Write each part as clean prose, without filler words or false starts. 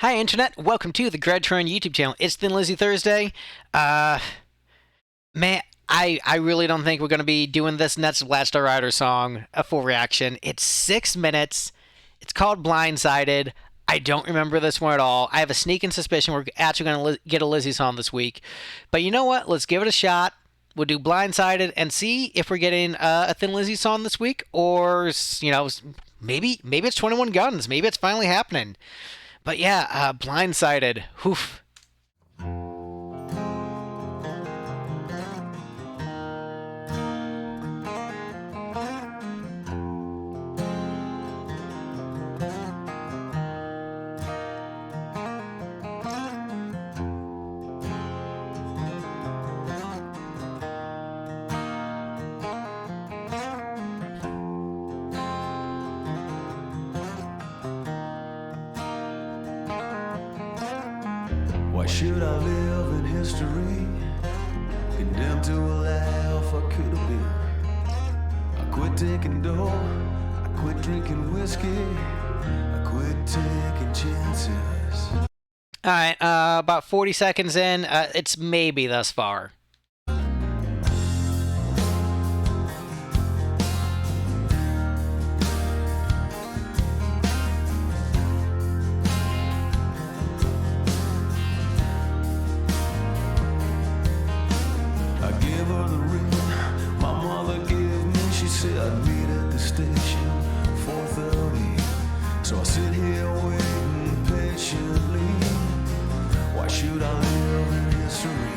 Hi, Internet. Welcome to the Troyan YouTube channel. It's Thin Lizzy Thursday. Uh, man, I really don't think we're going to be doing this Nets Last Rider song, a full reaction. It's 6 minutes. It's called Blindsided. I don't remember this one at all. I have a sneaking suspicion we're actually going to get a Lizzy song this week. But you know what? Let's give it a shot. We'll do Blindsided and see if we're getting a Thin Lizzy song this week, or maybe it's 21 Guns. Maybe it's finally happening. But yeah, Blindsided. Oof. Why should I live in history, condemned to a life I could have been? I quit taking dough, I quit drinking whiskey, I quit taking chances. Alright, about 40 seconds in, it's maybe thus far. I gave her the ring my mother gave me. She said I'd meet at the station 4:30. So I sit here waiting patiently. Why should I live in history?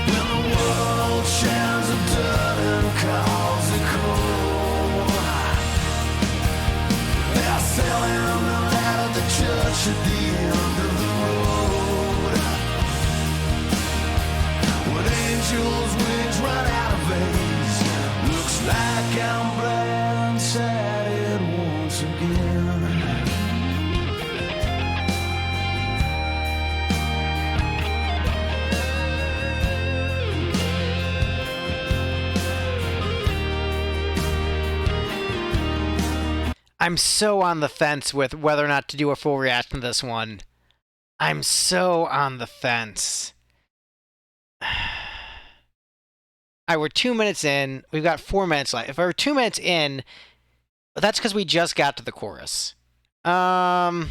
When the world shines of dirt and calls it cold, they're selling the light of the church at the end of the road. When angels' wings run out of veins, looks like I'm blindsided once again. I'm so on the fence with whether or not to do a full reaction to this one. I'm so on the fence. Alright, we're 2 minutes in. We've got 4 minutes left. If we're 2 minutes in, that's because we just got to the chorus. I'm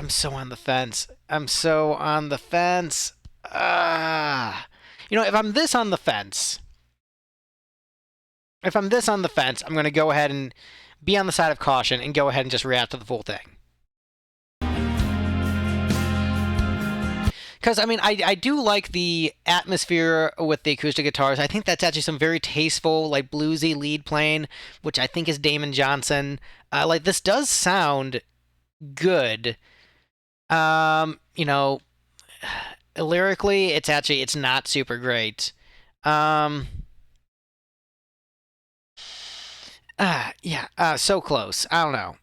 so on the fence. I'm so on the fence. If I'm this on the fence, I'm going to go ahead and be on the side of caution and go ahead and just react to the full thing. Because, I do like the atmosphere with the acoustic guitars. I think that's actually some very tasteful, like, bluesy lead playing, which I think is Damon Johnson. This does sound good. Lyrically, it's not super great. So close. I don't know.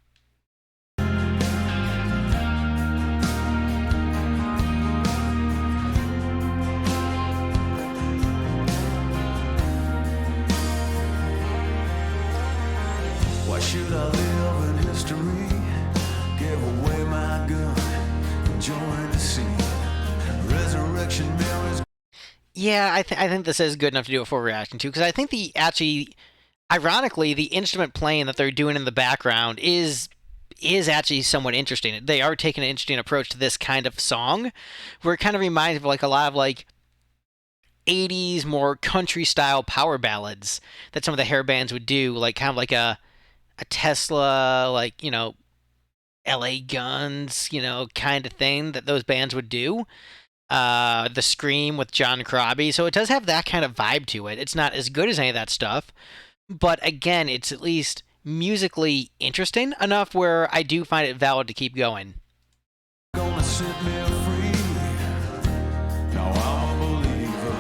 Why should I live in history? Give away my gun and join the scene. Resurrection mirrors. Yeah, I think this is good enough to do a full reaction to, because I think ironically, the instrument playing that they're doing in the background is actually somewhat interesting. They are taking an interesting approach to this kind of song, where it kind of reminds me of a lot of 80s more country style power ballads that some of the hair bands would do, kind of like a Tesla, LA Guns, kind of thing that those bands would do. The Scream with John Crobby. So it does have that kind of vibe to it. It's not as good as any of that stuff, but again, it's at least musically interesting enough where I do find it valid to keep going. Gonna set me free. Now I'm a believer.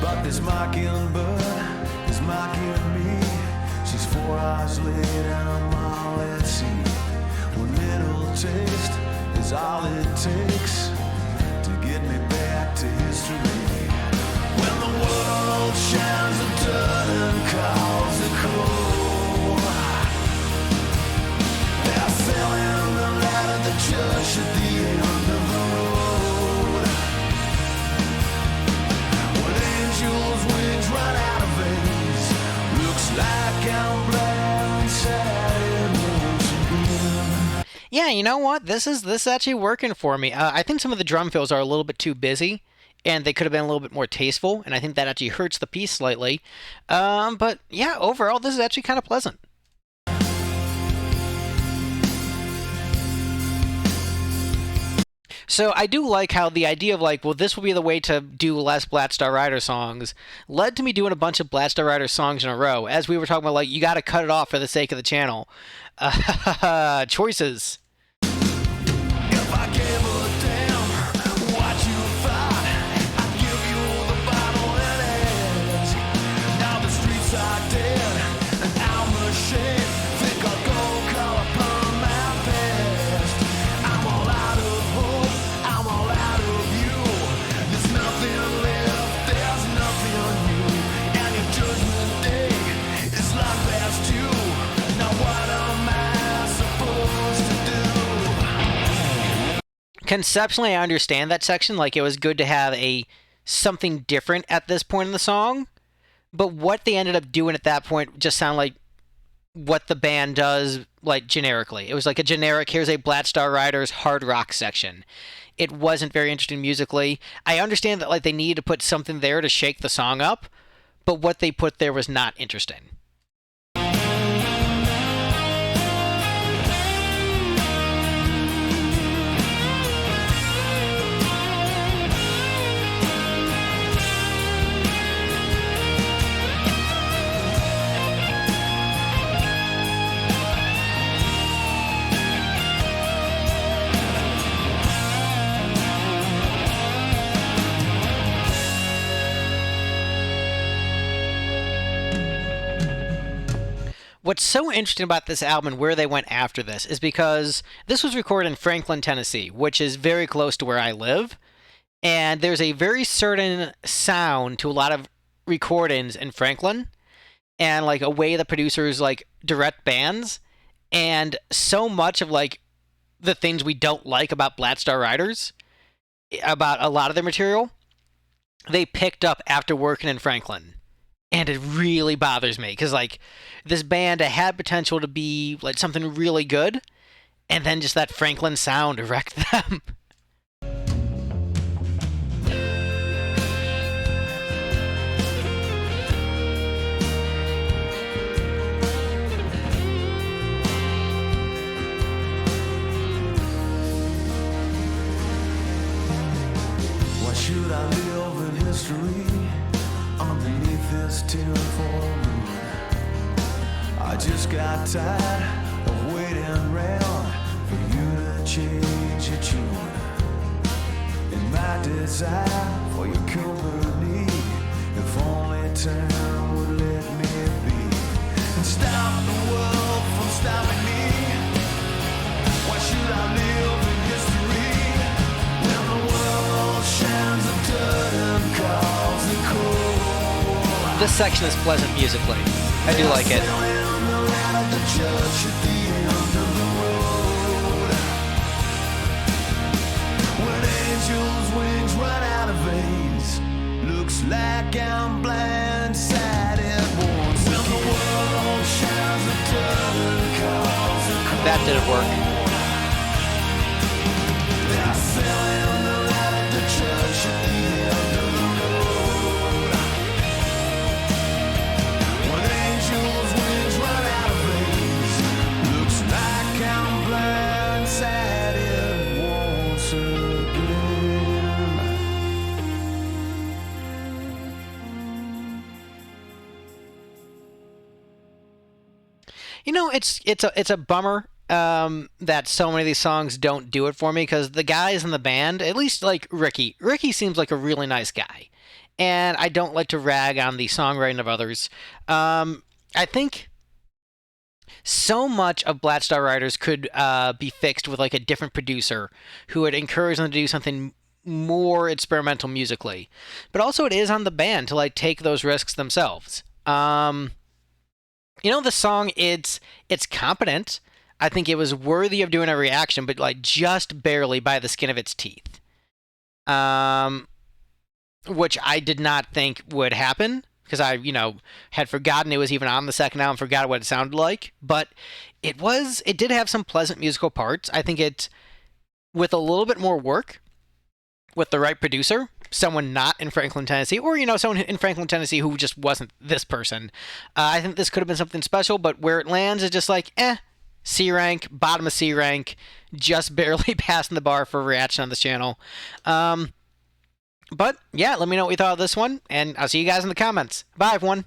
But this mockingbird is mocking me. She's 4 hours late and I'm all at sea. When little is all it takes to get me back to history. When the world shines a dirt and calls the crow, they're selling the light of the church at the end of the road. When angels' wings run out of veins, looks like I'm blindsided once again. Yeah, you know what? This is actually working for me. I think some of the drum fills are a little bit too busy, and they could have been a little bit more tasteful, and I think that actually hurts the piece slightly. But yeah, overall, this is actually kind of pleasant. So I do like how the idea of like, well, this will be the way to do less Black Star Rider songs led to me doing a bunch of Black Star Rider songs in a row. As we were talking about, like, you got to cut it off for the sake of the channel. Choices. If I gave a damn what you thought, I'd give you the bottle and edge. Now the streets are dead, and I'm ashamed. Think I'll go call upon my past. I'm all out of hope, I'm all out of you. There's nothing left, there's nothing on you. And your judgment day is like past you. Now what am I supposed to do? Conceptually, I understand that section. Like, it was good to have a something different at this point in the song. But what they ended up doing at that point just sounded like what the band does, like, generically. It was like a generic, here's a Black Star Riders hard rock section. It wasn't very interesting musically. I understand that, like, they needed to put something there to shake the song up, but what they put there was not interesting. What's so interesting about this album and where they went after this is because this was recorded in Franklin, Tennessee, which is very close to where I live. And there's a very certain sound to a lot of recordings in Franklin and like a way the producers like direct bands. And so much of like the things we don't like about Black Star Riders, about a lot of their material, they picked up after working in Franklin. And it really bothers me because like this band had potential to be like something really good, and then just that Franklin sound wrecked them. Why should I live in history underneath this tinfoil moon? I just got tired of waiting around for you to change your tune. And my desire for your company, if only time would let me be, and stop the world from stopping me. Why should I live in history when the world shines a dirt and calls it cold? This section is pleasant musically. I do like it. When angels' wings run out of veins, looks like I'm blindsided once. When the world shines a dirt and calls it cold. That didn't work. They're selling the light of the church at the end of the road. When angels' wings run out of veins, looks like I'm blindsided once again. You know, it's a bummer that so many of these songs don't do it for me because the guys in the band, at least like Ricky seems like a really nice guy, and I don't like to rag on the songwriting of others. I think So much of Black Star Riders could be fixed with like a different producer who would encourage them to do something more experimental musically. But also, it is on the band to like take those risks themselves. The song, it's competent. I think it was worthy of doing a reaction, but like just barely by the skin of its teeth. Um, which I did not think would happen because I, had forgotten it was even on the second album, forgot what it sounded like. But it did have some pleasant musical parts. I think it, with a little bit more work, with the right producer, someone not in Franklin, Tennessee, or someone in Franklin, Tennessee who just wasn't this person. I think this could have been something special, but where it lands is just like, C rank, bottom of C rank, just barely passing the bar for reaction on this channel. But yeah, let me know what you thought of this one, and I'll see you guys in the comments. Bye, everyone.